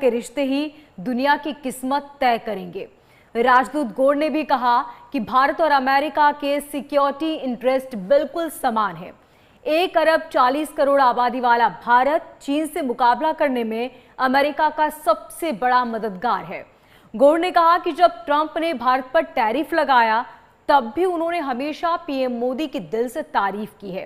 के रिश्ते ही दुनिया की किस्मत तय करेंगे। राजदूत गौड़ ने भी कहा कि भारत और अमेरिका के सिक्योरिटी इंटरेस्ट बिल्कुल समान है। 1 अरब 40 करोड़ आबादी वाला भारत चीन से मुकाबला करने में अमेरिका का सबसे बड़ा मददगार है। गौड़ ने कहा कि जब ट्रंप ने भारत पर टैरिफ लगाया तब भी उन्होंने हमेशा पीएम मोदी की दिल से तारीफ की है।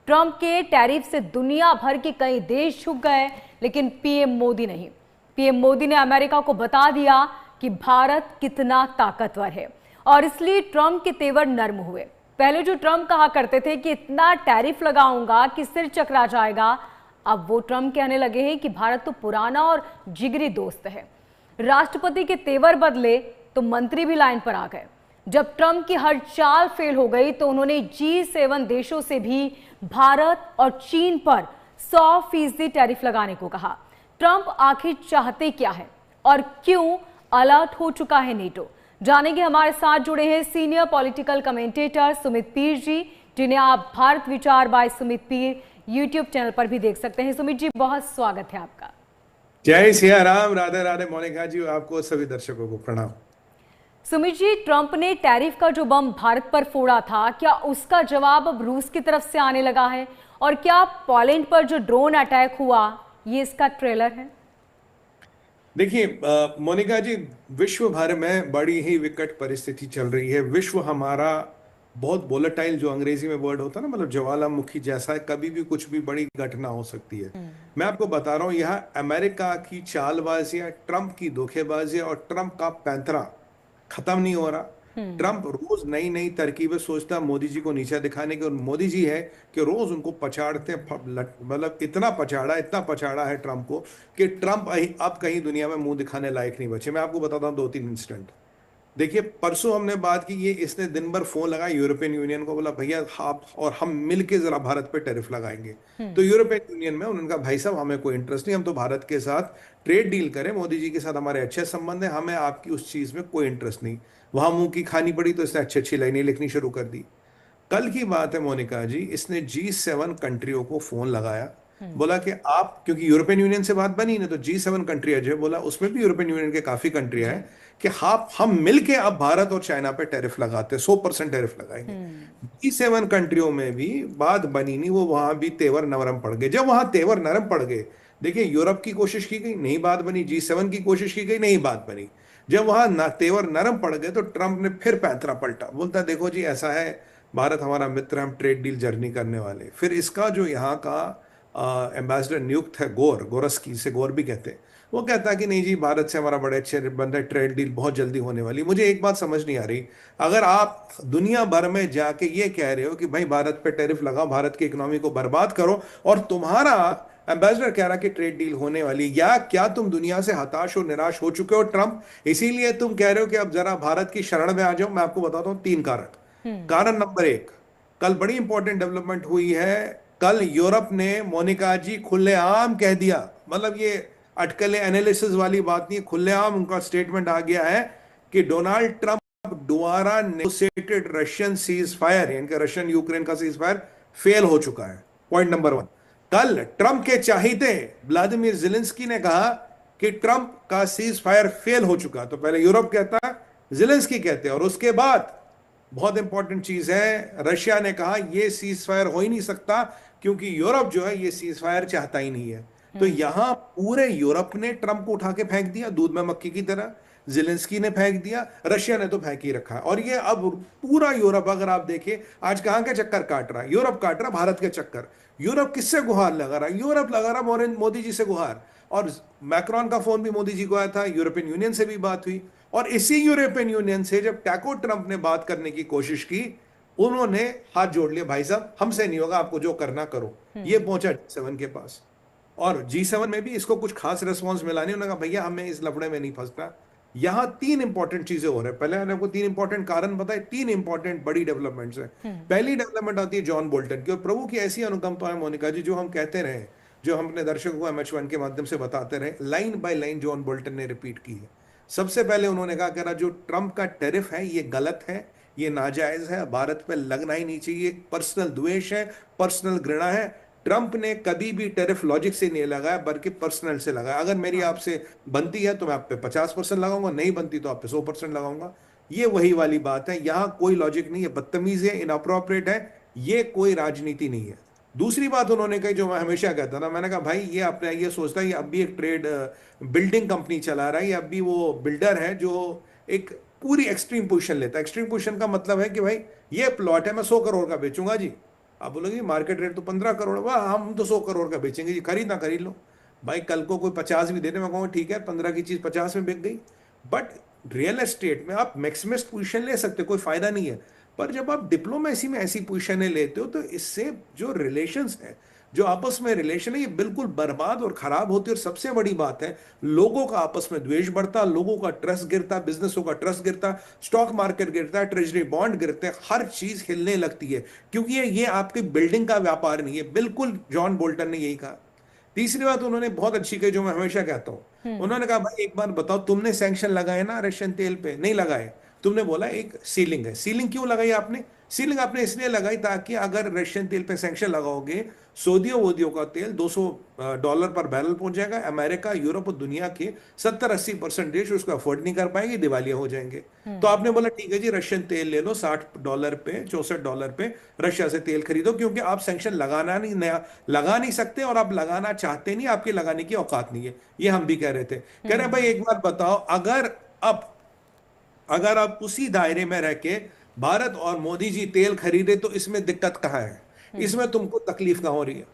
ट्रंप के टैरिफ से दुनिया भर के कई देश झुक गए, लेकिन पीएम मोदी नहीं। पीएम मोदी ने अमेरिका को बता दिया कि भारत कितना ताकतवर है और इसलिए ट्रंप के तेवर नर्म हुए। पहले जो ट्रंप कहा करते थे कि इतना टैरिफ लगाऊंगा कि सिर चकरा जाएगा, अब वो ट्रंप कहने लगे हैं कि भारत तो पुराना और जिगरी दोस्त है। राष्ट्रपति के तेवर बदले तो मंत्री भी लाइन पर आ गए। जब ट्रंप की हर चाल फेल हो गई तो उन्होंने G7 देशों से भी भारत और चीन पर 100% टैरिफ लगाने को कहा। ट्रंप आखिर चाहते क्या है और क्यों अलर्ट हो चुका है नेटो, जानेंगे। हमारे साथ जुड़े हैं सीनियर पॉलिटिकल कमेंटेटर सुमित पीर जी, जिन्हें आप भारत विचार बाय सुमित पीर यूट्यूब चैनल पर भी देख सकते हैं। सुमित जी, बहुत स्वागत है आपका। जय सिया राम, राधे राधे मोनिका जी, आपको सभी दर्शकों को प्रणाम। सुमित जी, ट्रंप ने टैरिफ का जो बम भारत पर फोड़ा था, क्या उसका जवाब अब रूस की तरफ से आने लगा है? और क्या पोलैंड पर जो ड्रोन अटैक हुआ ये इसका ट्रेलर है? देखिए मोनिका जी, विश्व भर में बड़ी ही विकट परिस्थिति चल रही है। विश्व हमारा बहुत वोलेटाइल, जो अंग्रेजी में वर्ड होता है ना, मतलब ज्वालामुखी जैसा है। कभी भी कुछ भी बड़ी घटना हो सकती है। मैं आपको बता रहा हूं, यह अमेरिका की चालबाजियां, ट्रंप की धोखेबाजियां और ट्रंप का पैंतरा खत्म नहीं हो रहा। ट्रंप रोज नई नई तरकीबें सोचता है मोदी जी को नीचा दिखाने की, और मोदी जी है कि रोज उनको पछाड़ते हैं। मतलब इतना पछाड़ा है ट्रंप को कि ट्रंप अब कहीं दुनिया में मुंह दिखाने लायक नहीं बचे। मैं आपको बताता हूं 2-3 इंसिडेंट। देखिए, परसों हमने बात की, ये इसने दिन भर फोन लगाया यूरोपियन यूनियन को, बोला भैया आप और हम मिलके जरा भारत पे टैरिफ लगाएंगे। तो यूरोपियन यूनियन में उन्होंने कहा भाई साहब हमें कोई इंटरेस्ट नहीं, हम तो भारत के साथ ट्रेड डील करें, मोदी जी के साथ हमारे अच्छे संबंध है, हमें आपकी उस चीज में कोई इंटरेस्ट नहीं। वहां मुंह की खानी पड़ी तो इसने अच्छी अच्छी लाइनें लिखनी शुरू कर दी। कल की बात है मोनिका जी, इसने G7 कंट्रियों को फोन लगाया, बोला कि आप, क्योंकि यूरोपियन यूनियन से बात बनी ना, तो G7 कंट्री है जो, बोला उसमें भी यूरोपियन यूनियन के काफी कंट्रियां हैं कि हम मिलके अब भारत और चाइना पे टैरिफ लगाते, 100% टैरिफ लगाएंगे। G7 कंट्रियों में भी बात बनी नहीं, वो वहां भी तेवर नरम पड़ गए। जब वहां तेवर नरम पड़ गए, देखिए यूरोप की कोशिश की गई, नहीं बात बनी। G7 की कोशिश की गई, नहीं बात बनी। जब वहां तेवर नरम पड़ गए तो ट्रंप ने फिर पैंतरा पलटा, बोलता देखो जी ऐसा है, भारत हमारा मित्र, हम ट्रेड डील जर्नी करने वाले। फिर इसका जो यहाँ का एम्बेसडर नियुक्त है, गोरस्की से गौर भी कहते हैं, वो कहता है कि नहीं जी भारत से हमारा बड़े अच्छे बंद है, ट्रेड डील बहुत जल्दी होने वाली। मुझे एक बात समझ नहीं आ रही, अगर आप दुनिया भर में जाके ये कह रहे हो कि भाई भारत पे टैरिफ लगाओ, भारत की इकोनॉमी को बर्बाद करो, और तुम्हारा एम्बेसडर कह रहा कि ट्रेड डील होने वाली, या क्या तुम दुनिया से हताश और निराश हो चुके हो ट्रंप, इसीलिए तुम कह रहे हो कि अब जरा भारत की शरण में आ जाओ? मैं आपको बताता हूं 3 कारण। कारण नंबर 1, कल बड़ी इंपॉर्टेंट डेवलपमेंट हुई है। कल यूरोप ने, मोनिका जी, खुलेआम कह दिया, मतलब ये अटकलें एनालिसिस वाली बात नहीं, खुलेआम उनका स्टेटमेंट आ गया है कि डोनाल्ड ट्रंप द्वारा नेगोशिएटेड रशियन सीज फायर, यानी कि रशियन यूक्रेन का सीज फायर फेल हो चुका है। Point number 1। कल ट्रंप के चाहते व्लादिमीर ज़ेलेंस्की ने कहा कि ट्रंप का सीज फायर फेल हो चुका। तो पहले यूरोप कहता है, ज़ेलेंस्की कहते हैं, और उसके बाद बहुत इंपॉर्टेंट चीज है, रशिया ने कहा यह सीज फायर हो ही नहीं सकता क्योंकि यूरोप जो है ये सीज फायर चाहता ही नहीं है। तो यहां पूरे यूरोप ने ट्रंप को उठा के फेंक दिया दूध में मक्खी की तरह, ज़ेलेंस्की ने फेंक दिया, रशिया ने तो फेंक ही रखा है। और ये अब पूरा यूरोप, अगर आप देखें, आज कहां के चक्कर काट रहा है? यूरोप काट रहा है भारत के चक्कर। यूरोप किससे गुहार लगा रहा है? यूरोप लगा रहा मोदी जी से गुहार। और मैक्रोन का फोन भी मोदी जी को आया था, यूरोपियन यूनियन से भी बात हुई, और इसी यूरोपियन यूनियन से जब टैको ट्रंप ने बात करने की कोशिश की, उन्होंने हाथ जोड़ लिया, भाई साहब हमसे नहीं होगा, आपको जो करना करो। ये पहुंचा G7 के पास, और G7 में भी इसको कुछ खास रिस्पॉन्स मिला नहीं। उन्होंने कहा भैया हमें इस लफड़े में नहीं फंसना। यहां 3 इंपॉर्टेंट चीजें हो रही है। पहले मैंने आपको 3 इंपॉर्टेंट कारण बताए, 3 इंपॉर्टेंट बड़ी डेवलपमेंट्स है। पहली डेवलपमेंट आती है जॉन बोल्टन की, और प्रभु की ऐसी अनुकंपा है मोनिका जी, जो हम कहते रहे, जो हम अपने दर्शकों को MH1 के माध्यम से बताते रहे, line by line John Bolton ने रिपीट की है। सबसे पहले उन्होंने कहा कि जो ट्रंप का टैरिफ है ये गलत है, ये नाजायज है, भारत पे लगना ही नहीं चाहिए, पर्सनल द्वेष है, पर्सनल घृणा है। ट्रंप ने कभी भी टैरिफ लॉजिक से नहीं लगाया बल्कि पर्सनल से लगाया। अगर मेरी हाँ। आपसे बनती है तो मैं आप पे 50% लगाऊंगा, नहीं बनती तो आप पे 100% लगाऊंगा। ये वही वाली बात है, यहां कोई लॉजिक नहीं है, बदतमीज है, इनअप्रोप्रिएट है, ये कोई राजनीति नहीं है। दूसरी बात उन्होंने कही जो मैं हमेशा कहता ना, मैंने कहा भाई ये अपने ये सोचता है ये अब भी एक ट्रेड बिल्डिंग कंपनी चला रहा है, ये अब भी वो बिल्डर है जो एक पूरी एक्सट्रीम पोजीशन लेता है। एक्सट्रीम पोजीशन का मतलब है कि भाई ये प्लॉट है मैं 100 करोड़ का बेचूंगा जी, आप बोलोगे मार्केट रेट तो 15 करोड़, वाह हम तो 100 करोड़ का बेचेंगे जी, खरीदना खरीद लो। भाई कल को कोई 50 भी दे दे, मैं कहूँगा ठीक है, 15 की चीज 50 में बिक गई। बट रियल एस्टेट में आप मैक्सिमम पोजीशन ले सकते हो, कोई फायदा नहीं है। पर जब आप डिप्लोमेसी में ऐसी पोजीशनें लेते हो तो इससे जो रिलेशंस है, जो आपस में रिलेशन है, ये बिल्कुल बर्बाद और खराब होती है। और सबसे बड़ी बात है, लोगों का आपस में द्वेष बढ़ता, लोगों का ट्रस्ट गिरता, बिजनेसों का ट्रस्ट गिरता, स्टॉक मार्केट गिरता है, ट्रेजरी बॉन्ड गिरते हैं, हर चीज हिलने लगती है। क्योंकि ये आपकी बिल्डिंग का व्यापार नहीं है, बिल्कुल जॉन बोल्टन ने यही कहा। तीसरी बात उन्होंने बहुत अच्छी कही जो मैं हमेशा कहता हूं, हम्म। उन्होंने कहा भाई एक बात बताओ, तुमने सैंक्शन लगाए ना रशियन तेल पे? नहीं लगाए। तुमने बोला एक सीलिंग है। सीलिंग क्यों लगाई आपने? सीलिंग आपने इसलिए लगाई ताकि अगर रशियन तेल पे सैंक्शन लगाओगे, सऊदियों वोदियों का तेल $200 पर बैरल पहुंच जाएगा। अमेरिका, यूरोप और दुनिया के 70-80% देश उसको अफोर्ड नहीं कर पाएंगे, दिवालिया हो जाएंगे। तो आपने बोला ठीक है जी रशियन तेल ले लो, $60 पे, $64 पे रशिया से तेल खरीदो, क्योंकि आप सैंक्शन लगाना नहीं, नया लगा नहीं सकते और आप लगाना चाहते नहीं, आपकी लगाने की औकात नहीं है। ये हम भी कह रहे थे। कह रहे भाई एक बात बताओ, अब अगर आप उसी दायरे में रह के भारत और मोदी जी तेल खरीदे तो इसमें दिक्कत कहाँ है, इसमें तुमको तकलीफ कहाँ हो रही है?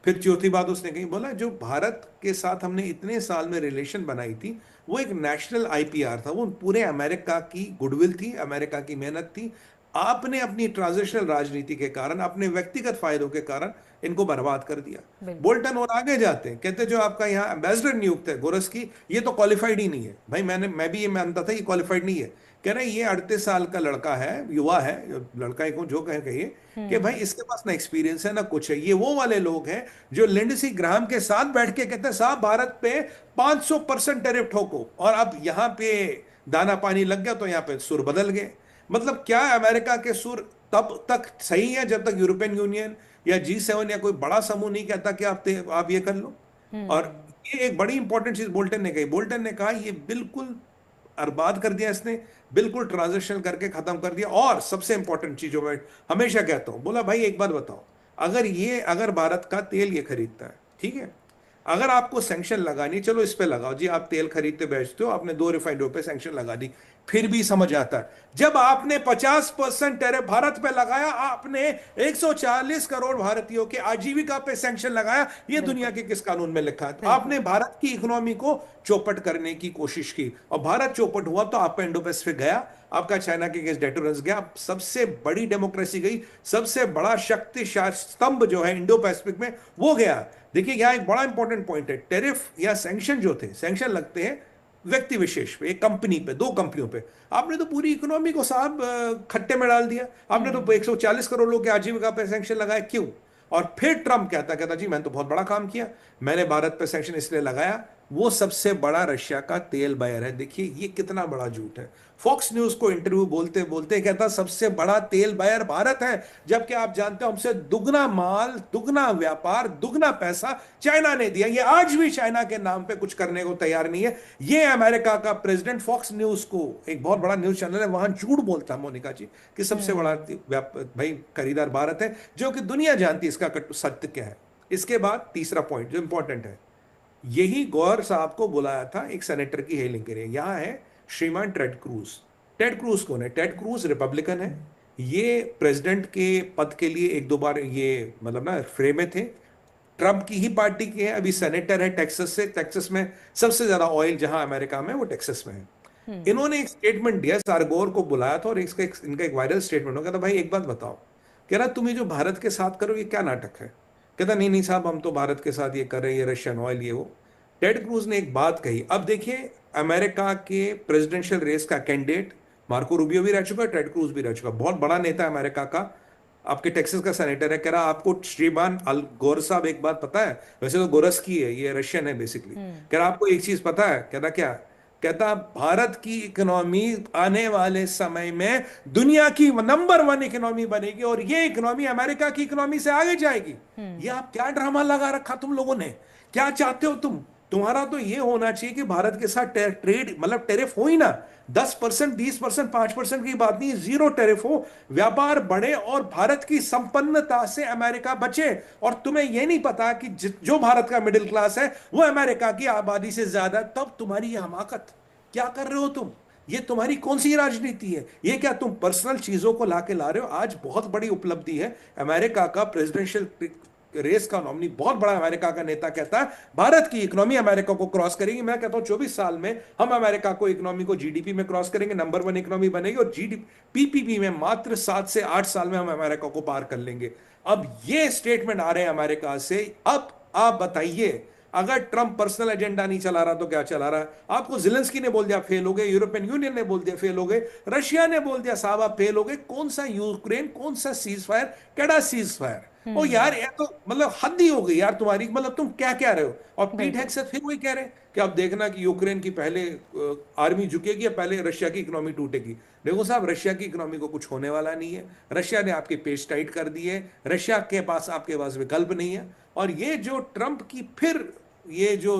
फिर चौथी बात उसने कही, बोला जो भारत के साथ हमने इतने साल में रिलेशन बनाई थी वो एक नेशनल आईपीआर था, वो पूरे अमेरिका की गुडविल थी, अमेरिका की मेहनत थी। आपने अपनी ट्रांजिशनल राजनीति के कारण, अपने व्यक्तिगत फायदों के कारण इनको बर्बाद कर दिया। बिल्कुल। बोल्टन और आगे जाते हैं, कहते जो आपका यहाँ एम्बेसडर नियुक्त है गोरस की, ये तो क्वालिफाइड ही नहीं है। भाई मैं भी ये मानता था ये क्वालिफाइड नहीं है। कह रहे ये 38 साल का लड़का है, युवा है, लड़का ही जो कहिए, कि भाई इसके पास ना एक्सपीरियंस है ना कुछ है। ये वो वाले लोग हैं जो लिंडसी ग्राहम के साथ बैठ के कहते हैं साहब भारत पे 500% टैरिफ ठोको, और अब यहाँ पे दाना पानी लग गया तो यहाँ पे सुर बदल गए। मतलब क्या अमेरिका के सुर तब तक सही है जब तक यूरोपियन यूनियन या G7 या कोई बड़ा समूह नहीं कहता कि आप ये कर लो। और ये एक बड़ी इंपॉर्टेंट चीज बोल्टन ने कही, बोल्टन ने कहा ये बिल्कुल बर्बाद कर दिया इसने, बिल्कुल ट्रांजिशन करके खत्म कर दिया। और सबसे इंपॉर्टेंट चीज जो मैं हमेशा कहता हूं, बोला भाई एक बात बताओ, अगर भारत का तेल ये खरीदता है, ठीक है, अगर आपको सैंक्शन लगानी, चलो इस पे लगाओ जी, आप तेल खरीदते बेचते हो, आपने 2 रिफाइनरियों पे सैंक्शन लगा दी, फिर भी समझ आता है। जब आपने 50% टैरिफ भारत पे लगाया, आपने 140 करोड़ भारतीयों के आजीविका पे सैंक्शन लगाया, ये दुनिया के किस कानून में लिखा है? तो आपने भारत की इकोनॉमी को चौपट करने की कोशिश की, और भारत चौपट हुआ तो आपका इंडो पैसिफिक गया, आपका चाइना के अगेंस्ट डेटोरेंस गया, सबसे बड़ी डेमोक्रेसी गई, सबसे बड़ा शक्ति स्तंभ जो है इंडो पैसिफिक में वो गया। देखिए यहां एक बड़ा इंपॉर्टेंट पॉइंट है, टैरिफ या सैंक्शन जो थे, सैंक्शन लगते हैं व्यक्ति विशेष पे, एक कंपनी पे, 2 कंपनियों पे। आपने तो पूरी इकोनॉमी को साहब खट्टे में डाल दिया। आपने तो 140 करोड़ लोग के आजीविका पे सैंक्शन लगाए, क्यों? और फिर ट्रंप कहता जी मैंने तो बहुत बड़ा काम किया, मैंने भारत पे सैंक्शन इसलिए लगाया, वो सबसे बड़ा रशिया का तेल बायर है। देखिए ये कितना बड़ा झूठ है। फॉक्स न्यूज को इंटरव्यू बोलते बोलते कहता सबसे बड़ा तेल बायर भारत है, जबकि आप जानते हो हमसे दुगना माल, दुगना व्यापार, दुगना पैसा चाइना ने दिया। ये आज भी चाइना के नाम पे कुछ करने को तैयार नहीं है। ये अमेरिका का प्रेसिडेंट फॉक्स न्यूज को, एक बहुत बड़ा न्यूज चैनल है, वहां झूठ बोलता है मोनिका जी कि सबसे बड़ा भाई खरीदार भारत है, जो कि दुनिया जानती है इसका सत्य क्या है। इसके बाद तीसरा पॉइंट जो इंपॉर्टेंट है, यही गौर साहब को बुलाया था एक सेनेटर की हेलिंग के लिए। यहां है श्रीमान टेड क्रूज। टेड क्रूज कौन है? टेड क्रूज रिपब्लिकन है, ये प्रेसिडेंट के पद के लिए 1-2 बार ये मतलब ना फ्रे में थे, ट्रंप की ही पार्टी के हैं, अभी सेनेटर है टेक्सास से। टेक्सास में सबसे ज्यादा ऑयल जहां अमेरिका में वो टेक्सास में है। इन्होंने एक स्टेटमेंट दिया, सारगोर को बुलाया था और इनका एक वायरल स्टेटमेंट हो गया था, भाई एक बात बताओ, कह रहा तुम ये जो भारत के साथ करो ये क्या नाटक है? कहता नहीं नहीं साहब हम तो भारत के साथ ये कर रहे हैं, ये रशियन ऑयल ये वो। टेड क्रूज ने एक बात कही। अब देखिए अमेरिका के प्रेसिडेंशियल रेस का कैंडिडेट मार्को रूबियो भी रह चुका, टेड क्रूज भी रह चुका, बहुत बड़ा नेता है अमेरिका का, आपके टेक्सास का सेनेटर है। कह रहा आपको श्रीमान अल गोर साहब एक बात पता है, वैसे तो गोरस की है, ये रशियन है बेसिकली, कह रहा आपको एक चीज पता है? कहता क्या? कहता भारत की इकोनॉमी आने वाले समय में दुनिया की नंबर 1 इकोनॉमी बनेगी और ये इकोनॉमी अमेरिका की इकोनॉमी से आगे जाएगी। ये आप क्या ड्रामा लगा रखा तुम लोगों ने? क्या चाहते हो तुम? तुम्हारा तो ये होना चाहिए कि भारत के साथ ट्रेड मतलब टेरिफ हो ही ना, 10%, 20%, 5% की बात नहीं, जीरो टेरिफ हो, व्यापार बढ़े और भारत की संपन्नता से अमेरिका बचे। और तुम्हें यह नहीं पता कि जो भारत का मिडिल क्लास है वो अमेरिका की आबादी से ज्यादा, तब तुम्हारी ये हमाकत क्या कर रहे हो तुम? ये तुम्हारी कौन सी राजनीति है? ये क्या तुम पर्सनल चीजों को लाके ला रहे हो? आज बहुत बड़ी उपलब्धि है अमेरिका का प्रेसिडेंशियल रेस का नॉमिनी, बहुत बड़ा अमेरिका का नेता कहता है भारत की इकोनॉमी अमेरिका को क्रॉस करेगी। मैं कहता हूं 24 साल में हम अमेरिका को इकोनॉमी को जीडीपी में क्रॉस करेंगे, नंबर 1 इकोनॉमी बनेगी और जीडीपी पीपीपी में मात्र 7 से 8 साल में हम अमेरिका को पार कर लेंगे। अब ये स्टेटमेंट आ रहे हैं अमेरिका से। अब आप बताइए, अगर ट्रंप पर्सनल एजेंडा नहीं चला रहा तो क्या चला रहा है? आपको ज़ेलेंस्की ने बोल दिया फेल हो गए, यूरोपियन यूनियन ने बोल दिया फेल हो गए, रशिया ने बोल दिया साहब आप फेल हो गए। कौन सा यूक्रेन, कौन सा सीज फायर, केड़ा सीज फायर? ओ यार, ये तो मतलब हद ही हो गई यार तुम्हारी। मतलब तुम क्या कह रहे हो? और पीट हेगसेथ फिर वही कह रहे हैं कि अब देखना कि यूक्रेन की पहले आर्मी झुकेगी या पहले रशिया की इकोनॉमी टूटेगी। देखो साहब, रशिया की इकोनॉमी को कुछ होने वाला नहीं है। रशिया ने आपके पेच टाइट कर दिए, रशिया के पास आपके पास विकल्प नहीं है। और ये जो ट्रंप की फिर ये जो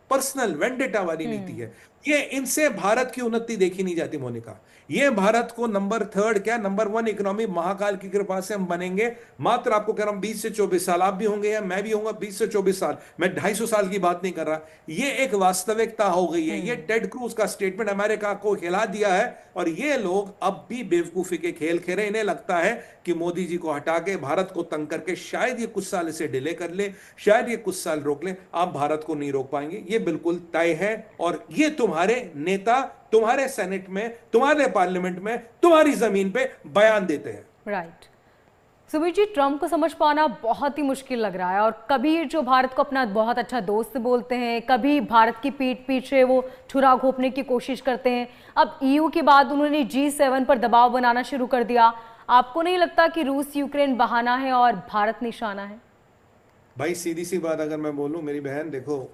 पर्सनल वेंडेटा वाली नीति है, ये इनसे भारत की उन्नति देखी नहीं जाती मोनिका। ये भारत को नंबर 3 क्या नंबर 1 इकोनॉमी महाकाल की कृपा से हम बनेंगे। मात्र आपको कह रहा हूं 20 से 24 साल, आप भी होंगे या मैं भी होऊंगा 20 से 24 साल, मैं 250 साल की बात नहीं कर रहा। ये एक वास्तविकता हो गई है। ये टेड क्रूज का स्टेटमेंट अमेरिका को हिला दिया है और ये लोग अब भी बेवकूफी के खेल खेल रहे। इन्हें लगता है कि मोदी जी को हटा के भारत को तंग करके शायद ये कुछ साल इसे डिले कर ले, शायद ये कुछ साल रोक ले। आप भारत को नहीं रोक पाएंगे, ये बिल्कुल तय है। और ये तुम्हारे नेता तुम्हारे सेनेट में, तुम्हारे पार्लियामेंट में, तुम्हारी जमीन पे बयान देते हैं। राइट। सुमित जी, ट्रंप को समझ पाना बहुत ही मुश्किल लग रहा है। और कभी जो भारत को अपना बहुत अच्छा दोस्त बोलते हैं, कभी भारत की पीठ पीछे वो छुरा घोंपने की कोशिश करते हैं। अब ईयू के बाद उन्होंने G7 पर दबाव बनाना शुरू कर दिया। आपको नहीं लगता कि रूस यूक्रेन बहाना है और भारत निशाना है? भाई सीधी सी बात अगर मैं बोलूं मेरी बहन, देखो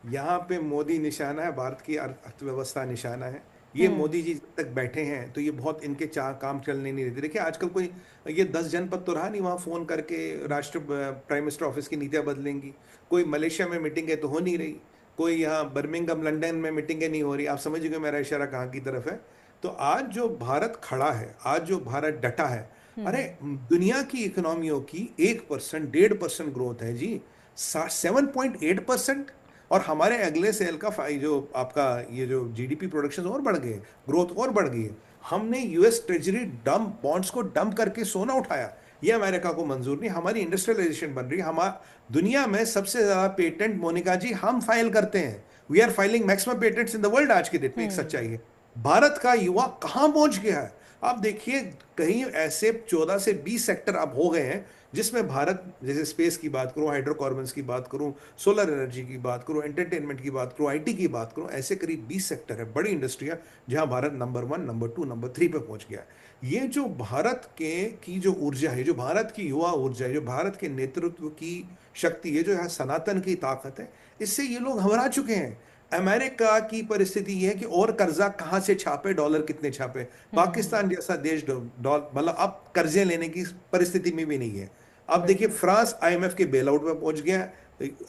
यहाँ पे मोदी निशाना है, भारत की अर्थव्यवस्था निशाना है। ये मोदी जी जब तक बैठे हैं तो ये बहुत इनके चाह काम चलने नहीं देते। देखिए आजकल कोई ये 10 जनपद तो रहा नहीं वहाँ फोन करके राष्ट्र प्राइम मिनिस्टर ऑफिस की नीतियाँ बदलेंगी। कोई मलेशिया में मीटिंग है तो हो नहीं रही, कोई यहाँ बर्मिंघम लंदन में मीटिंगें नहीं हो रही। आप समझिए मेरा इशारा कहाँ की तरफ है। तो आज जो भारत खड़ा है, आज जो भारत डटा है, अरे दुनिया की इकोनॉमियों की 1%, 1.5% ग्रोथ है जी, 7.8%। और हमारे अगले सेल का जो आपका ये जो जीडीपी प्रोडक्शन और बढ़ गए, ग्रोथ और बढ़ गई है। हमने यूएस ट्रेजरी डंप बॉन्ड्स को डंप करके सोना उठाया, ये अमेरिका को मंजूर नहीं। हमारी इंडस्ट्रियलाइजेशन बन रही है। हमारा दुनिया में सबसे ज्यादा पेटेंट मोनिका जी हम फाइल करते हैं। We are filing maximum patents in the world. आज के डेट में एक सच्चाई है। भारत का युवा कहां पहुंच गया है? आप देखिए, कहीं ऐसे 14 से 20 सेक्टर अब हो गए हैं जिसमें भारत, जैसे स्पेस की बात करूं, हाइड्रोकार्बन्स की बात करूं, सोलर एनर्जी की बात करूं, एंटरटेनमेंट की बात करूं, आईटी की बात करूं, ऐसे करीब 20 सेक्टर है, बड़ी इंडस्ट्रियां, जहां भारत नंबर 1, नंबर 2, नंबर 3 पे पहुंच गया। ये जो भारत के की जो ऊर्जा है, जो भारत की युवा ऊर्जा है, जो भारत के नेतृत्व की शक्ति है, जो यहाँ सनातन की ताकत है, इससे ये लोग घबरा चुके हैं। अमेरिका की परिस्थिति यह है कि और कर्जा कहां से छापे, डॉलर कितने छापे। पाकिस्तान जैसा देश मतलब अब कर्जे लेने की परिस्थिति में भी नहीं है। अब देखिए फ्रांस आईएमएफ के बेल आउट में पहुंच गया।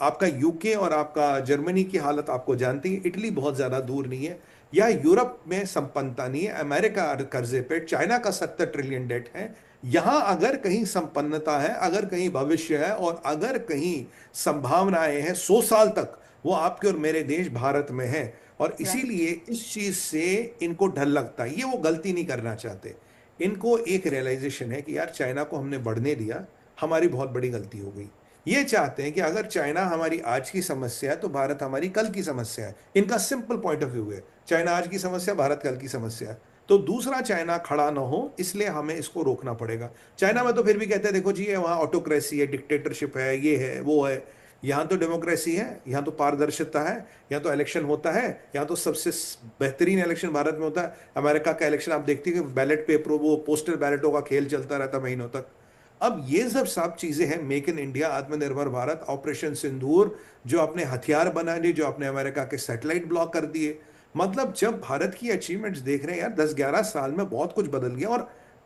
आपका यूके और आपका जर्मनी की हालत आपको जानती है। इटली बहुत ज्यादा दूर नहीं है। या यूरोप में संपन्नता नहीं है। अमेरिका कर्जे पे, चाइना का 70 ट्रिलियन डेट है। यहां अगर कहीं संपन्नता है, अगर कहीं भविष्य है और अगर कहीं संभावनाएं हैं 100 साल तक, वो आपके और मेरे देश भारत में है। और इसीलिए इस चीज से इनको डर लगता है। ये वो गलती नहीं करना चाहते। इनको एक रियलाइजेशन है कि यार चाइना को हमने बढ़ने दिया, हमारी बहुत बड़ी गलती हो गई। ये चाहते हैं कि अगर चाइना हमारी आज की समस्या है तो भारत हमारी कल की समस्या है। इनका सिंपल पॉइंट ऑफ व्यू है, चाइना आज की समस्या, भारत कल की समस्या है। तो दूसरा चाइना खड़ा ना हो, इसलिए हमें इसको रोकना पड़ेगा। चाइना में तो फिर भी कहते हैं देखो जी ये वहाँ ऑटोक्रेसी है, डिक्टेटरशिप है, ये है वो है। यहाँ तो डेमोक्रेसी है, यहाँ तो पारदर्शिता है, यहाँ तो इलेक्शन होता है, यहाँ तो सबसे बेहतरीन इलेक्शन भारत में होता है। अमेरिका का इलेक्शन आप देखते हैं कि बैलेट पेपर, वो पोस्टल बैलेटों का खेल चलता रहता महीनों तक। अब ये सब चीजें हैं, मेक इन इंडिया, आत्मनिर्भर भारत, ऑपरेशन सिंदूर, जो अपने हथियार बना लिए, जो अपने अमेरिका के सैटेलाइट ब्लॉक कर दिए। मतलब जब भारत की अचीवमेंट्स देख रहे हैं यार, 10-11 साल में बहुत कुछ बदल गया।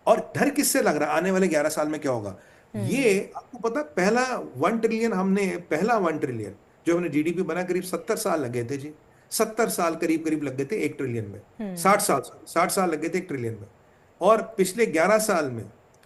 और डर किससे लग रहा है आने वाले 11 साल में क्या होगा? हम्म। ये आपको पता, पहला 1 ट्रिलियन जो हमने जीडीपी बना, करीब 70 साल लगे थे जी। 70 साल करीब करीब लग गए थे 1 ट्रिलियन में। हम्म। 60 साल, 60 साल लग गए थे 1 ट्रिलियन में। और पिछले 11 साल में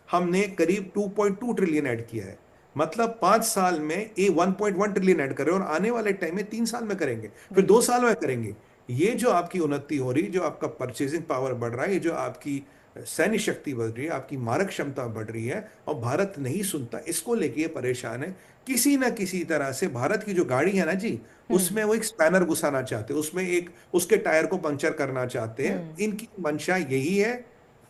हमने करीब 2.2 ट्रिलियन ऐड किया है। मतलब 5 साल में ये 1.1 ट्रिलियन ऐड कर रहे हैं, और आने वाले टाइम में 3 साल में करेंगे, फिर दो बिल्कुल। साल में करेंगे। ये जो आपकी उन्नति हो रही, जो आपका परचेजिंग पावर बढ़ रहा है, ये जो आपकी सैन्य शक्ति बढ़ रही है, आपकी मारक क्षमता बढ़ रही है, और भारत नहीं सुनता, इसको लेके ये परेशान है। किसी ना किसी तरह से भारत की जो गाड़ी है ना जी, हम्म। उसमें वो एक स्पैनर घुसाना चाहते हैं, उसमें एक उसके टायर को पंक्चर करना चाहते हैं। हम्म। इनकी मंशा यही है।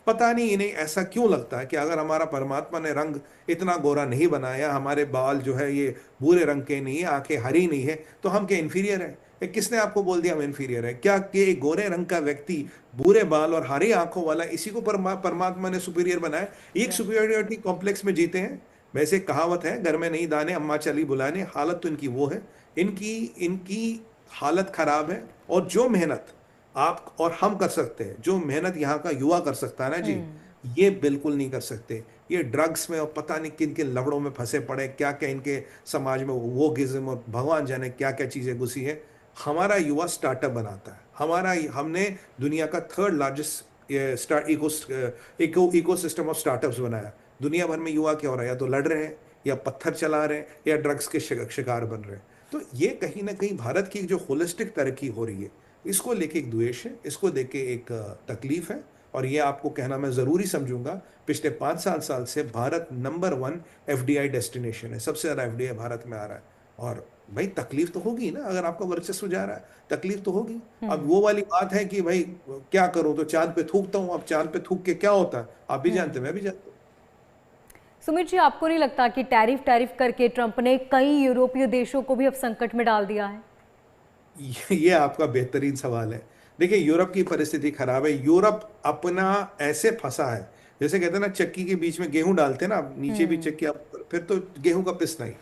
पता नहीं इन्हें ऐसा क्यों लगता है कि अगर हमारा परमात्मा ने रंग इतना गोरा नहीं बनाया, हमारे बाल जो है ये भूरे रंग के नहीं है, आंखें हरी नहीं है, तो हम क्या इंफीरियर है? ये किसने आपको बोल दिया हम इंफीरियर है? क्या कि एक गोरे रंग का व्यक्ति, भूरे बाल और हरी आंखों वाला, इसी को परमात्मा ने सुपीरियर बनाया? एक राइट। सुपीरियरिटी कॉम्प्लेक्स में जीते हैं। वैसे कहावत है, घर में नहीं दाने अम्मा चली बुलाने। हालत तो इनकी वो है। इनकी इनकी हालत खराब है। और जो मेहनत आप और हम कर सकते हैं, जो मेहनत यहाँ का युवा कर सकता है ना जी, हम्म। ये बिल्कुल नहीं कर सकते। ये ड्रग्स में और पता नहीं किन किन लफड़ों में फंसे पड़े, क्या क्या इनके समाज में वो गिज्म और भगवान जाने क्या क्या चीजें घुसी है। हमारा युवा स्टार्टअप बनाता है। हमने दुनिया का third largest ecosystem of startups बनाया। दुनिया भर में युवा क्या हो रहा है? या तो लड़ रहे हैं, या पत्थर चला रहे हैं, या ड्रग्स के शिकार बन रहे हैं। तो ये कहीं ना कहीं भारत की जो होलिस्टिक तरक्की हो रही है, इसको लेके एक द्वेष है, इसको लेके एक तकलीफ है। और ये आपको कहना मैं जरूरी समझूंगा, पिछले 5 साल से भारत नंबर 1 एफडीआई डेस्टिनेशन है। सबसे ज्यादा एफडीआई भारत में आ रहा है। और भाई तकलीफ तो होगी ना, अगर आपका वर्चस्व जा रहा है, तकलीफ तो होगी। अब हम्म। वो वाली बात है कि भाई क्या करूं, तो चांद पे थूकता हूं। अब चांद पे थूक के क्या होता है, आप भी जानते हैं, मैं भी जानता सुमित जी, आपको नहीं लगता कि टैरिफ टैरिफ करके ट्रंप ने कई यूरोपीय देशों को भी अब संकट में डाल दिया है? हूं। ये आपका बेहतरीन सवाल है। देखिए, यूरोप की परिस्थिति खराब है। यूरोप अपना ऐसे फंसा है, जैसे कहते हैं ना, चक्की के बीच में गेहूं डालते हैं ना, नीचे भी हम्म। चक्की, फिर तो गेहूं का पिसना ही।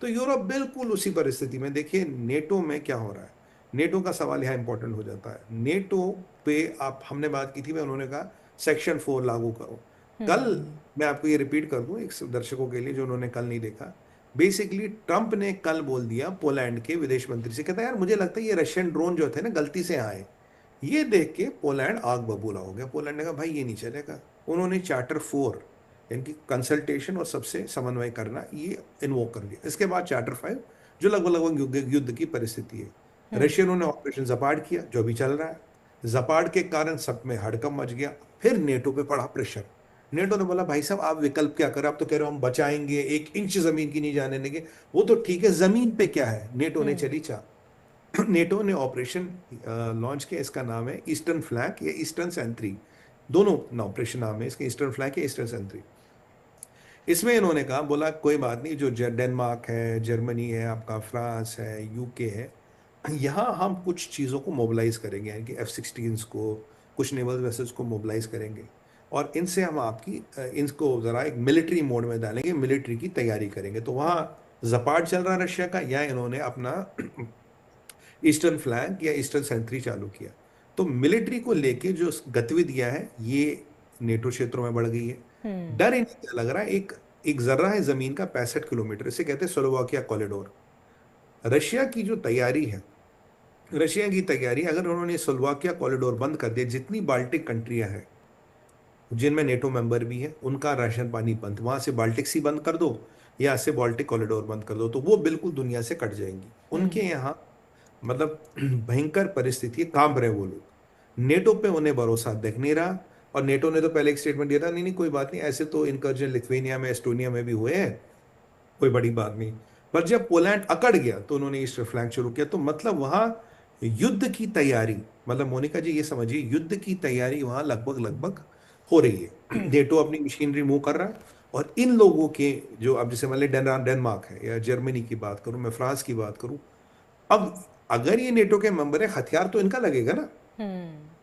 तो यूरोप बिल्कुल उसी परिस्थिति में। देखिए नेटो में क्या हो रहा है, नेटो का सवाल यहाँ इंपॉर्टेंट हो जाता है। नेटो पे आप हमने बात की थी, मैं उन्होंने कहा सेक्शन 4 लागू करो। कल मैं आपको ये रिपीट कर दूं एक दर्शकों के लिए जो उन्होंने कल नहीं देखा। बेसिकली ट्रंप ने कल बोल दिया पोलैंड के विदेश मंत्री से, कहता है यार मुझे लगता है ये रशियन ड्रोन जो थे ना गलती से आए। ये देख के पोलैंड आग बबूला हो गया। पोलैंड ने कहा भाई ये नहीं चलेगा। उन्होंने चार्टर 4, इनकी कंसल्टेशन और सबसे समन्वय करना, ये इन्वोक कर लिया। इसके बाद चार्टर 5, जो लगभग लगभग युद्ध की परिस्थिति है। रशियनों ने ऑपरेशन जपाड किया, जो भी चल रहा है। जपाड के कारण सब में हड़कंप मच गया। फिर नेटो पे पड़ा प्रेशर। नेटो ने बोला भाई साहब आप विकल्प क्या करें, आप तो कह रहे हो हम बचाएंगे, 1 इंच जमीन की नहीं जाने देंगे। वो तो ठीक है, जमीन पे क्या है? नेटो ने चली चाल। नेटो ने ऑपरेशन लॉन्च किया। इसका नाम है ईस्टर्न फ्लैग या ईस्टर्न सेंट्री। दोनों ना ऑपरेशन नाम है इसके, ईस्टर्न फ्लैग या ईस्टर्न सेंट्री। इसमें इन्होंने कहा, बोला कोई बात नहीं, जो डेनमार्क है, जर्मनी है, आपका फ्रांस है, यूके है, यहाँ हम कुछ चीज़ों को मोबिलाइज करेंगे, यानी कि F-16 को, कुछ नेवल वेसल्स को मोबिलाइज करेंगे। और इनसे हम आपकी इनको ज़रा एक मिलिट्री मोड में डालेंगे, मिलिट्री की तैयारी करेंगे। तो वहाँ जपाड चल रहा रशिया का, या इन्होंने अपना ईस्टर्न फ्लैग या ईस्टर्न सेंट्री चालू किया। तो मिलिट्री को लेके जो गतिविधियां हैं, ये नेटो क्षेत्रों में बढ़ गई है। डर इन्हें क्या लग रहा है, एक एक जर्रा है जमीन का 65 किलोमीटर, इसे कहते हैं स्लोवाकिया कॉरिडोर। रशिया की जो तैयारी है, रशिया की तैयारी, अगर उन्होंने स्लोवाकिया कॉरिडोर बंद कर दिया, जितनी बाल्टिक कंट्रियां हैं जिनमें नेटो मेंबर भी है, उनका राशन पानी बंद, वहां से बाल्टिक सी बंद कर दो या से बाल्टिक कॉरिडोर बंद कर दो, तो वो बिल्कुल दुनिया से कट जाएंगी। उनके यहाँ मतलब भयंकर परिस्थिति है, कांप रहे वो लोग। नेटो पे उन्हें भरोसा दिख नहीं रहा। और नेटो ने तो पहले एक स्टेटमेंट दिया था, नहीं नहीं कोई बात नहीं, ऐसे तो इनकर्जन लिथुआनिया में, एस्टोनिया में भी हुए हैं, कोई बड़ी बात नहीं। पर जब पोलैंड अकड़ गया तो उन्होंने ईस्टर्न फ्लैंक शुरू किया। तो मतलब वहां युद्ध की तैयारी, मतलब मोनिका जी ये समझिए, युद्ध की तैयारी वहां लगभग लगभग हो रही है। नेटो अपनी मशीनरी मूव कर रहा है। और इन लोगों के जो, अब जैसे मान ली डेनमार्क है, या जर्मनी की बात करूं, मैं फ्रांस की बात करूं, अब अगर ये नेटो के मेंबर है, हथियार तो इनका लगेगा ना।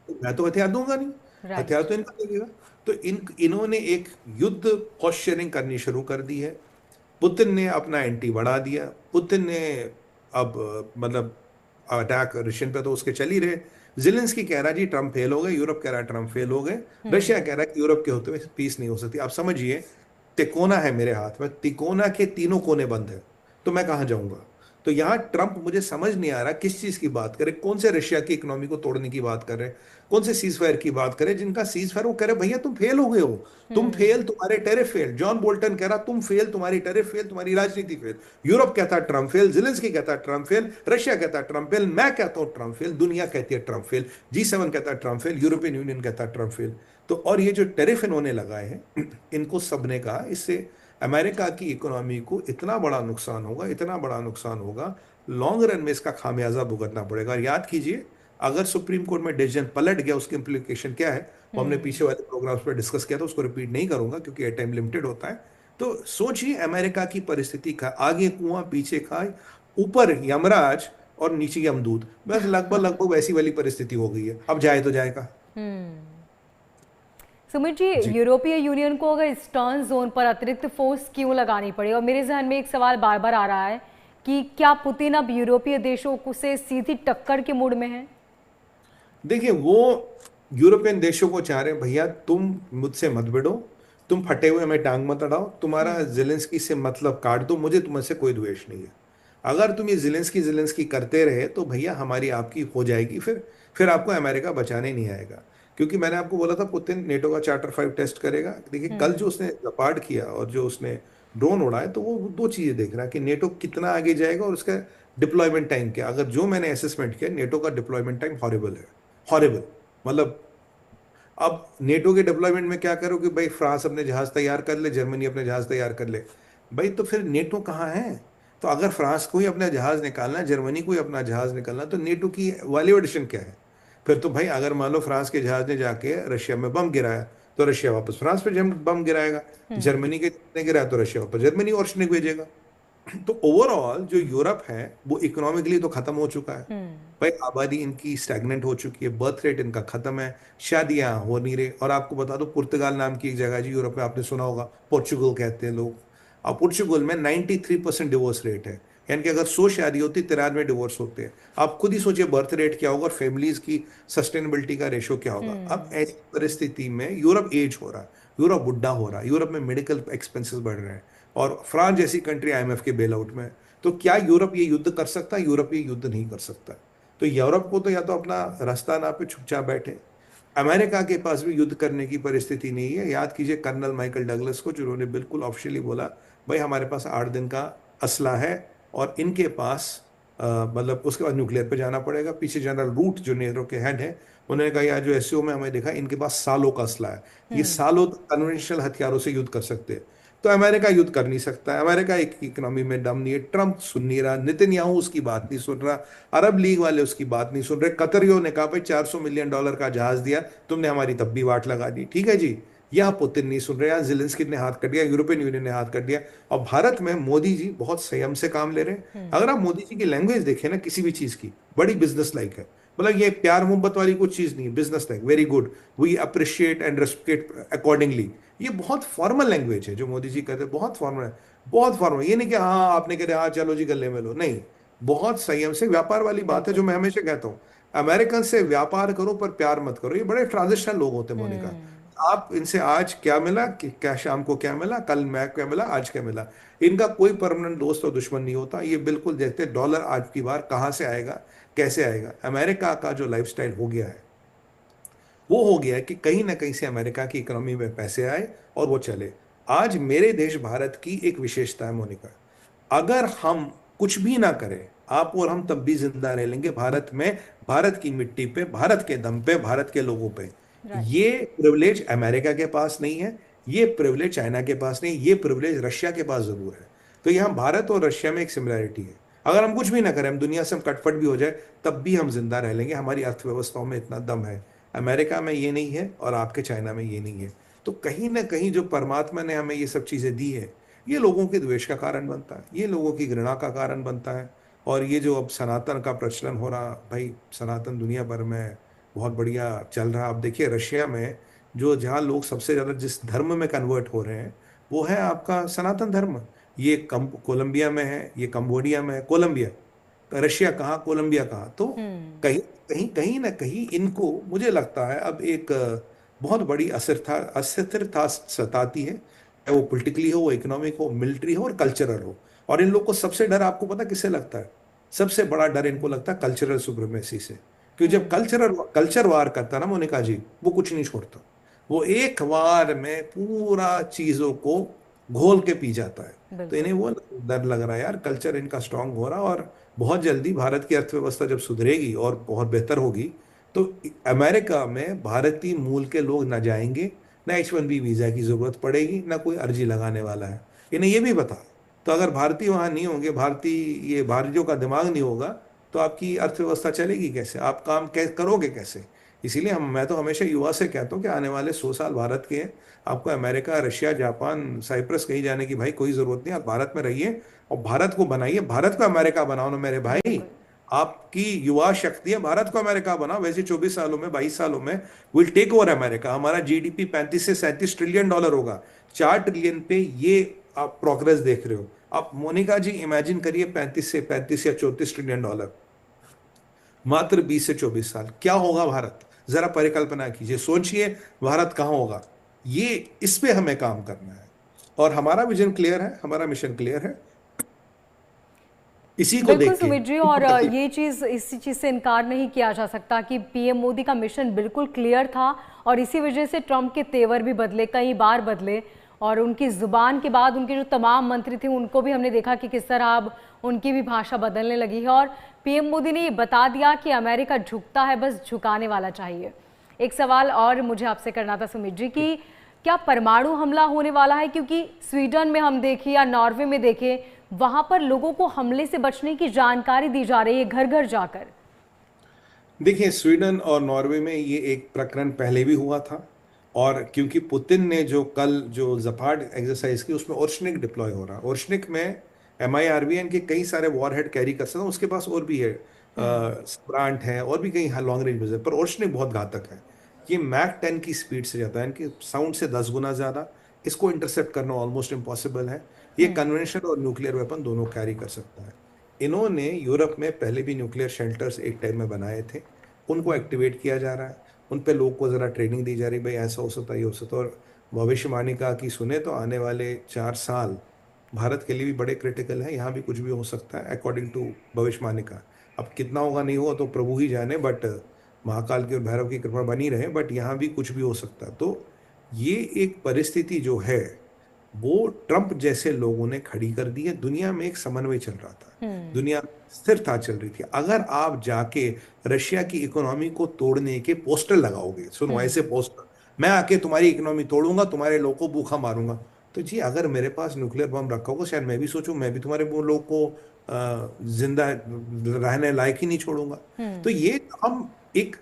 तो मैं तो हथियार दूंगा नहीं, हथियार राइट। तो इनका लगेगा। तो इन्होंने एक युद्ध पोस्चरिंग करनी शुरू कर दी है। पुतिन ने अपना एंटी बढ़ा दिया। पुतिन ने अब मतलब अटैक रशियन पे तो उसके चल ही रहे। जिलेंस्की कह रहा है जी ट्रम्प फेल हो गए, यूरोप कह रहा है ट्रम्प फेल हो गए, रशिया कह रहा है कि यूरोप के होते हुए पीस नहीं हो सकती। आप समझिए, तिकोना है मेरे हाथ में, तिकोना के तीनों कोने बंद है, तो मैं कहाँ जाऊंगा? तो यहाँ ट्रम्प, मुझे समझ नहीं आ रहा किस चीज की बात करे, कौन से रशिया की इकोनॉमी को तोड़ने की बात कर रहे हैं, कौन से सीज फायर की बात करें, जिनका सीज फायर वो कह रहे भैया तुम फेल हो गए हो, तुम फेल, तुम्हारे टेरिफ फेल। जॉन बोल्टन कह रहा तुम फेल, तुम्हारी टेरिफ फेल, तुम्हारी राजनीति फेल। यूरोप कहता है ट्रम्प फेल, जिलेंस्की कहता है ट्रम्प फेल, रशिया कहता है ट्रम्प फेल, मैं कहता हूं ट्रम्प फेल, दुनिया कहती है ट्रम्प फेल, G7 कहता है ट्रम्प फेल, यूरोपियन यूनियन कहता है ट्रम्प फेल। तो और ये जो टेरिफ इन्होंने लगाए हैं, इनको सबने कहा इससे अमेरिका की इकोनॉमी को इतना बड़ा नुकसान होगा, इतना बड़ा नुकसान होगा, लॉन्ग रन में इसका खामियाजा भुगतना पड़ेगा। और याद कीजिए, अगर सुप्रीम कोर्ट में डिसीजन पलट गया, उसकी इंप्लीकेशन क्या है, वो हमने पीछे वाले प्रोग्राम्स पर डिस्कस किया था, उसको रिपीट नहीं करूंगा क्योंकि ये टाइम लिमिटेड होता है। तो सोचिए अमेरिका की परिस्थिति का, आगे कुआं पीछे खाई, ऊपर यमराज और नीचे यमदूत, बस लगभग लगभग वैसी वाली परिस्थिति हो गई है। अब जाए तो जाएगा। सुमित जी, जी यूरोपीय यूनियन को अगर ईस्टर्न जोन पर अतिरिक्त फोर्स क्यों लगानी पड़ी? और मेरे जहन में एक सवाल बार बार आ रहा है कि क्या पुतिन अब यूरोपीय देशों को से सीधी टक्कर के मूड में है? देखिए, वो यूरोपियन देशों को चाह रहे हैं भैया तुम मुझसे मत भिड़ो, तुम फटे हुए में टांग मत अड़ाओ, तुम्हारा जिलेंस्की से मतलब काट दो, मुझे तुमसे कोई द्वेष नहीं है। अगर तुम ये जिलेंस्की जिलेंस्की करते रहे तो भैया हमारी आपकी हो जाएगी, फिर आपको अमेरिका बचाने नहीं आएगा। क्योंकि मैंने आपको बोला था पुतिन नेटो का चार्टर 5 टेस्ट करेगा। देखिए कल जो उसने जपाड किया और जो उसने ड्रोन उड़ाए, तो वो दो चीजें देख रहा है कि नेटो कितना आगे जाएगा और उसका डिप्लॉयमेंट टाइम क्या। अगर जो मैंने असेसमेंट किया, नेटो का डिप्लॉयमेंट टाइम हॉरिबल है, हॉरिबल। मतलब अब नेटो के डिप्लॉयमेंट में क्या करो कि भाई फ्रांस अपने जहाज तैयार कर ले, जर्मनी अपने जहाज तैयार कर ले, भाई तो फिर नेटो कहाँ है? तो अगर फ्रांस को ही अपना जहाज निकालना है, जर्मनी को ही अपना जहाज निकालना है, तो नेटो की वैल्यू एडिशन क्या है? फिर तो भाई अगर मान लो फ्रांस के जहाज ने जाके रशिया में बम गिराया, तो रशिया वापस फ्रांस पे बम गिराएगा, जर्मनी के ने गिराया तो रशिया वापस जर्मनी और सैनिक भेजेगा। तो ओवरऑल जो यूरोप है वो इकोनॉमिकली तो खत्म हो चुका है भाई, आबादी इनकी स्टैग्नेंट हो चुकी है, बर्थ रेट इनका खत्म है, शादियां हो नहीं रही। और आपको बता दो, पुर्तगाल नाम की एक जगह है जी यूरोप में, आपने सुना होगा, पोर्चुगल कहते हैं लोग। और पोर्चुगल में 93% डिवोर्स रेट है, यानी कि अगर 100 शादी होती 93 डिवोर्स होते हैं। आप खुद ही सोचिए बर्थ रेट क्या होगा और फैमिलीज की सस्टेनेबिलिटी का रेशो क्या होगा। अब ऐसी परिस्थिति में यूरोप एज हो रहा है, यूरोप बुढ़ा हो रहा है, यूरोप में मेडिकल एक्सपेंसेस बढ़ रहे हैं, और फ्रांस जैसी कंट्री आईएमएफ के बेल आउट में। तो क्या यूरोप ये युद्ध कर सकता है? यूरोप ये युद्ध नहीं कर सकता। तो यूरोप को तो या तो अपना रास्ता ना पे चुपचाप बैठे, अमेरिका के पास भी युद्ध करने की परिस्थिति नहीं है। याद कीजिए कर्नल माइकल डगलस को, जिन्होंने बिल्कुल ऑफिशियली बोला भाई हमारे पास 8 दिन का असला है, और इनके पास मतलब उसके बाद न्यूक्लियर पे जाना पड़ेगा। पीछे जनरल रूट जो नेटो के हेड है, उन्होंने कहा यार जो एससीओ में हमें देखा इनके पास सालों का असला है, ये सालों कन्वेंशनल हथियारों से युद्ध कर सकते हैं। तो अमेरिका युद्ध कर नहीं सकता है, अमेरिका एक इकोनॉमी में दम नहीं है, ट्रंप सुन नहीं रहा, नेतन्याहू उसकी बात नहीं सुन रहा, अरब लीग वाले उसकी बात नहीं सुन रहे। कतरियों ने कहा भाई $400 मिलियन का जहाज दिया तुमने, हमारी तब भी वाट लगा दी, ठीक है जी। यहाँ पुतिन नहीं सुन रहे, यहाँ जिलेंस्की ने हाथ कर दिया, यूरोपियन यूनियन ने हाथ कर दिया। और भारत में मोदी जी बहुत संयम से काम ले रहे हैं। अगर आप मोदी जी की लैंग्वेज देखें ना किसी भी चीज की, बड़ी बिजनेस लाइक है। मतलब ये प्यार मोहब्बत वाली कुछ चीज नहीं है, business like, very good, we appreciate and respect accordingly. ये बहुत फॉर्मल लैंग्वेज है जो मोदी जी कहते हैं, बहुत फॉर्मल है, बहुत फॉर्मल। ये नहीं कि हाँ आपने कह हाँ चलो जी गले में लो, नहीं, बहुत संयम से। व्यापार वाली बात है जो मैं हमेशा कहता हूँ, अमेरिकन से व्यापार करो पर प्यार मत करो। ये बड़े ट्रांजिशनल लोग होते हैं मोनिका। आप इनसे आज क्या मिला कि क्या, शाम को क्या मिला, कल मैं क्या मिला, आज क्या मिला। इनका कोई परमानेंट दोस्त और दुश्मन नहीं होता। ये बिल्कुल देखते डॉलर आज की बार कहाँ से आएगा, कैसे आएगा। अमेरिका का जो लाइफस्टाइल हो गया है वो हो गया है कि कहीं ना कहीं से अमेरिका की इकोनॉमी में पैसे आए और वो चले। आज मेरे देश भारत की एक विशेषता है मोनिका, अगर हम कुछ भी ना करें, आप और हम तब भी जिंदा रह लेंगे भारत में, भारत की मिट्टी पे, भारत के दम पे, भारत के लोगों पे। ये प्रिविलेज अमेरिका के पास नहीं है, ये प्रिविलेज चाइना के पास नहीं, ये प्रिविलेज रशिया के पास जरूर है। तो यहाँ भारत और रशिया में एक सिमिलैरिटी है। अगर हम कुछ भी ना करें, हम दुनिया से हम कटफट भी हो जाए, तब भी हम जिंदा रह लेंगे, हमारी अर्थव्यवस्थाओं में इतना दम है। अमेरिका में ये नहीं है और आपके चाइना में ये नहीं है। तो कहीं ना कहीं जो परमात्मा ने हमें ये सब चीजें दी है, ये लोगों के द्वेष का कारण बनता है, ये लोगों की घृणा का कारण बनता है। और ये जो अब सनातन का प्रचलन हो रहा, भाई सनातन दुनिया भर में बहुत बढ़िया चल रहा। आप देखिए रशिया में जो, जहाँ लोग सबसे ज्यादा जिस धर्म में कन्वर्ट हो रहे हैं वो है आपका सनातन धर्म। ये कोलंबिया में है, ये कंबोडिया में है, कोलंबिया, रशिया कहाँ, कोलंबिया कहाँ। तो हम्म। कहीं कहीं कहीं ना कहीं इनको मुझे लगता है अब एक बहुत बड़ी अस्थिरता सताती है, चाहे वो पॉलिटिकली हो, वो इकोनॉमिक हो, मिलिट्री हो और कल्चरल हो। और इन लोग को सबसे डर आपको पता किससे लगता है? सबसे बड़ा डर इनको लगता है कल्चरल सुप्रीमेसी से। क्योंकि जब हम्म। कल्चर वार करता है ना मोनिका जी, वो कुछ नहीं छोड़ता। वो एक वार में पूरा चीजों को घोल के पी जाता है। तो बिल्कुल। इन्हें वो डर लग रहा है यार, कल्चर इनका स्ट्रांग हो रहा है, और बहुत जल्दी भारत की अर्थव्यवस्था जब सुधरेगी और बहुत बेहतर होगी, तो अमेरिका में भारतीय मूल के लोग ना जाएंगे, ना H1B वीजा की जरूरत पड़ेगी, ना कोई अर्जी लगाने वाला है। इन्हें ये भी बता। तो अगर भारतीय वहां नहीं होंगे, ये भारतीयों का दिमाग नहीं होगा, तो आपकी अर्थव्यवस्था चलेगी कैसे? आप काम करोगे कैसे? इसीलिए मैं तो हमेशा युवा से कहता हूँ कि आने वाले 100 साल भारत के हैं। आपको अमेरिका, रशिया, जापान, साइप्रस कहीं जाने की भाई कोई जरूरत नहीं। आप भारत में रहिए और भारत को बनाइए। भारत को अमेरिका बनाओ ना मेरे भाई। बिल्कुल। आपकी युवा शक्ति है, भारत को अमेरिका बनाओ। वैसे 24 सालों में, 22 सालों में विल टेक ओवर अमेरिका। हमारा जीडीपी 35 से 37 ट्रिलियन डॉलर होगा। 4 ट्रिलियन पे ये आप प्रोग्रेस देख रहे हो। आप मोनिका जी इमेजिन करिए, 35 या 34 ट्रिलियन डॉलर मात्र 20 से 24 साल, क्या होगा भारत? जरा परिकल्पना कीजिए, सोचिए भारत कहाँ होगा। ये इस पे हमें काम करना है, और हमारा विजन क्लियर है, हमारा मिशन क्लियर है। इसी को बिल्कुल देख के सुमित जी, इसी और के प्रति। ये चीज़, इसी चीज़ से इनकार नहीं किया जा सकता कि पीएम मोदी का मिशन बिल्कुल क्लियर था, और इसी वजह से ट्रंप के तेवर भी बदले, कई बार बदले, और उनकी जुबान के बाद उनके जो तमाम मंत्री थे उनको भी हमने देखा कि किस तरह अब उनकी भी भाषा बदलने लगी है। और पीएम मोदी ने ये बता दिया कि अमेरिका झुकता है, बस झुकाने वाला चाहिए। एक सवाल और मुझे आपसे करना था सुमित जी कि क्या परमाणु हमला होने वाला है? क्योंकि स्वीडन में हम देखें या नॉर्वे में देखें, वहां पर लोगों को हमले से बचने की जानकारी दी जा रही है घर घर जाकर। देखिए, स्वीडन और नॉर्वे में ये एक प्रकरण पहले भी हुआ था, और क्योंकि पुतिन ने जो कल जो जपाड एक्सरसाइज की, उसमें ओर्शनिक डिप्लॉय हो रहा है। ओर्शनिक में MIRVN के कई सारे वॉरहेड कैरी कर सकते हैं। उसके पास और भी है, हम्म। स्प्रांट है, और भी कई लॉन्ग रेंज मिसाइल, पर ओर्शनिक बहुत घातक है। ये मैक 10 की स्पीड से जाता है, इनकी साउंड से 10 गुना ज्यादा। इसको इंटरसेप्ट करना ऑलमोस्ट इम्पॉसिबल है। ये हम्म। कन्वेंशनल और न्यूक्लियर वेपन दोनों कैरी कर सकता है। इन्होंने यूरोप में पहले भी न्यूक्लियर शेल्टर्स एक टाइम में बनाए थे, उनको एक्टिवेट किया जा रहा है। उन पे लोग को ज़रा ट्रेनिंग दी जा रही, भाई ऐसा हो सकता है, ये हो सकता है। और भविष्यवाणी का की सुने तो आने वाले 4 साल भारत के लिए भी बड़े क्रिटिकल है। यहाँ भी कुछ भी हो सकता है अकॉर्डिंग टू भविष्यवाणी का। अब कितना होगा नहीं होगा तो प्रभु ही जाने, बट महाकाल की और भैरव की कृपा बनी रहे। बट यहाँ भी कुछ भी हो सकता है। तो ये एक परिस्थिति जो है, वो ट्रंप जैसे लोगों ने खड़ी कर दी है। दुनिया में एक समन्वय चल रहा था, हम्म। दुनिया में स्थिरता चल रही थी। अगर आप जाके रशिया की इकोनॉमी को तोड़ने के पोस्टर लगाओगे, सुनो हम्म। ऐसे पोस्टर, मैं आके तुम्हारी इकोनॉमी तोड़ूंगा, तुम्हारे लोगों को भूखा मारूंगा। तो जी, अगर मेरे पास न्यूक्लियर बम रखा होगा, शायद मैं भी सोचूं, मैं भी तुम्हारे वो लोग को जिंदा रहने लायक ही नहीं छोड़ूंगा। तो हम्म। ये हम एक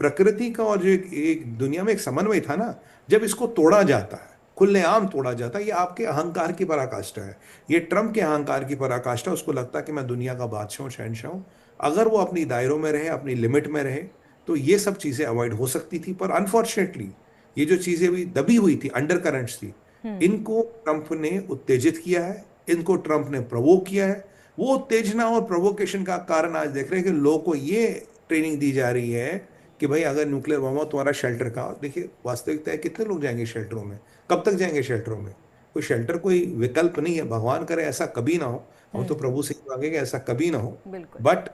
प्रकृति का, और जो एक दुनिया में एक समन्वय था ना, जब इसको तोड़ा जाता है, खुलेआम तोड़ा जाता है, ये आपके अहंकार की पराकाष्ठा है। ये ट्रम्प के अहंकार की पराकाष्ठा। उसको लगता है कि मैं दुनिया का बादशाह हूं, शहंशाह हूं। अगर वो अपनी दायरों में रहे, अपनी लिमिट में रहे, तो ये सब चीजें अवॉइड हो सकती थी। पर अनफॉर्चुनेटली ये जो चीजें भी दबी हुई थी, अंडर करंट्स थी, हम्म। इनको ट्रंप ने उत्तेजित किया है, इनको ट्रंप ने प्रवोक किया है। वो उत्तेजना और प्रोवोकेशन का कारण आज देख रहे हैं कि लोगों को ये ट्रेनिंग दी जा रही है कि भाई अगर न्यूक्लियर बम हो तुम्हारा शेल्टर का। देखिए, वास्तविकता है कितने लोग जाएंगे शेल्टरों में? कब तक जाएंगे शेल्टरों में? कोई शेल्टर कोई विकल्प नहीं है। भगवान करे ऐसा कभी ना हो, हम तो हम्म। प्रभु से ही मांगे कि ऐसा कभी ना हो। बिल्कुल। बट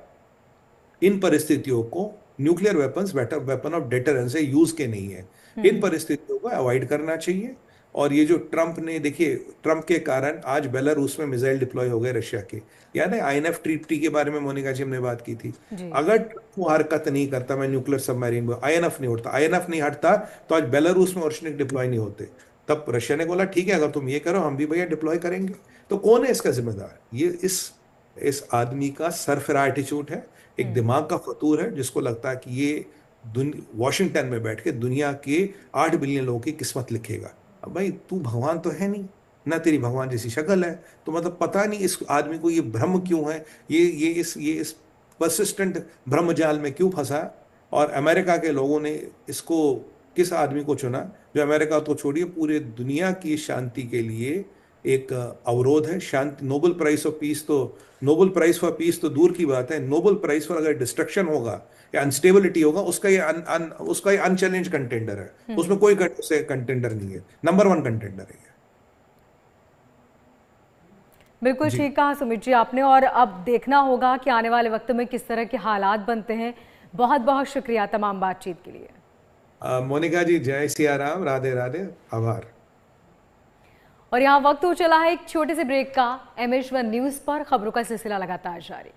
इन परिस्थितियों को nuclear weapons better weapon of deterrence से यूज के नहीं है। इन हम्म। परिस्थितियों को अवॉइड करना चाहिए। और ये जो ट्रंप ने, देखिए, ट्रंप के कारण आज बेलारूस में मिसाइल डिप्लॉय हो गए रशिया के। याद है INF ट्रीटी के बारे में मोनिका जी हमने बात की थी। जी। अगर ट्रंप वो हरकत नहीं करता, मैं न्यूक्लियर सबमरीन में, INF नहीं उठता, INF नहीं हटता, तो आज बेलारूस में ओर्शनिक डिप्लॉय नहीं होते। तब रशिया ने बोला ठीक है, अगर तुम ये करो हम भी भैया डिप्लॉय करेंगे। तो कौन है इसका जिम्मेदार? ये इस आदमी का सरफिरा एटीट्यूड है, एक हम्म। दिमाग का फतूर है, जिसको लगता है कि ये वॉशिंगटन में बैठ के दुनिया के 8 बिलियन लोगों की किस्मत लिखेगा। अब भाई तू भगवान तो है नहीं, ना तेरी भगवान जैसी शक्ल है। तो मतलब पता नहीं इस आदमी को ये भ्रम क्यों है, ये इस परसिस्टेंट भ्रम जाल में क्यों फंसा। और अमेरिका के लोगों ने इसको, किस आदमी को चुना जो अमेरिका तो छोड़िए पूरे दुनिया की शांति के लिए एक अवरोध है। शांति, नोबेल प्राइज ऑफ पीस तो, नोबेल प्राइज फॉर पीस तो दूर की बात है, नोबेल प्राइज फॉर अगर डिस्ट्रक्शन होगा या अनस्टेबिलिटी होगा, उसका ये अनचैलेंज कंटेंडर है। उसमें कोई कंटेंडर नहीं है, नंबर वन कंटेंडर है ये। बिल्कुल जी। ठीक कहा सुमित जी आपने, और अब देखना होगा कि आने वाले वक्त में किस तरह के हालात बनते हैं। बहुत बहुत शुक्रिया तमाम बातचीत के लिए। मोनिका जी, जय सिया राम, राधे राधे, आभार। और यहाँ वक्त हो चला है एक छोटे से ब्रेक का। MS1 न्यूज पर खबरों का सिलसिला लगातार जारी।